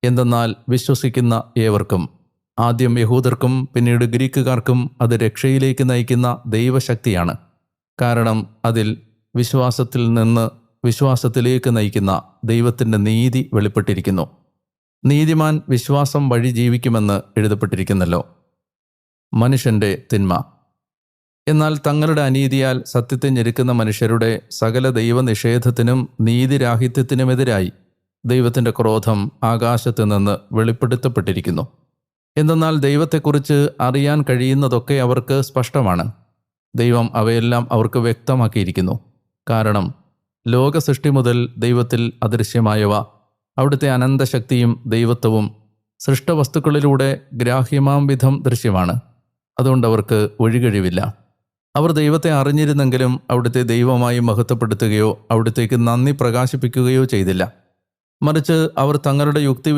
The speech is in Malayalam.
എന്തെന്നാൽ വിശ്വസിക്കുന്ന ഏവർക്കും, ആദ്യം യഹൂദർക്കും പിന്നീട് ഗ്രീക്കുകാർക്കും അത് രക്ഷയിലേക്ക് നയിക്കുന്ന ദൈവശക്തിയാണ്. കാരണം അതിൽ വിശ്വാസത്തിൽ നിന്ന് വിശ്വാസത്തിലേക്ക് നയിക്കുന്ന ദൈവത്തിൻ്റെ നീതി വെളിപ്പെട്ടിരിക്കുന്നു. നീതിമാൻ വിശ്വാസം വഴി ജീവിക്കുമെന്ന് എഴുതപ്പെട്ടിരിക്കുന്നല്ലോ. മനുഷ്യൻ്റെ തിന്മ. എന്നാൽ തങ്ങളുടെ അനീതിയാൽ സത്യത്തെ ഞെരുക്കുന്ന മനുഷ്യരുടെ സകല ദൈവനിഷേധത്തിനും നീതിരാഹിത്യത്തിനുമെതിരായി ദൈവത്തിൻ്റെ ക്രോധം ആകാശത്തു നിന്ന് വെളിപ്പെടുത്തപ്പെട്ടിരിക്കുന്നു. എന്തെന്നാൽ ദൈവത്തെക്കുറിച്ച് അറിയാൻ കഴിയുന്നതൊക്കെ അവർക്ക് സ്പഷ്ടമാണ്. ദൈവം അവയെല്ലാം അവർക്ക് വ്യക്തമാക്കിയിരിക്കുന്നു. കാരണം ലോകസൃഷ്ടി മുതൽ ദൈവത്തിൽ അദൃശ്യമായവ, അവിടുത്തെ അനന്തശക്തിയും ദൈവത്വവും സൃഷ്ടവസ്തുക്കളിലൂടെ ഗ്രാഹ്യമാം വിധം ദൃശ്യമാണ്. അതുകൊണ്ട് അവർക്ക് ഒഴികഴിവില്ല. അവർ ദൈവത്തെ അറിഞ്ഞിരുന്നെങ്കിലും അവിടുത്തെ ദൈവമായി മഹത്വപ്പെടുത്തുകയോ അവിടുത്തേക്ക് നന്ദി പ്രകാശിപ്പിക്കുകയോ ചെയ്തില്ല. മറിച്ച് അവർ തങ്ങളുടെ യുക്തി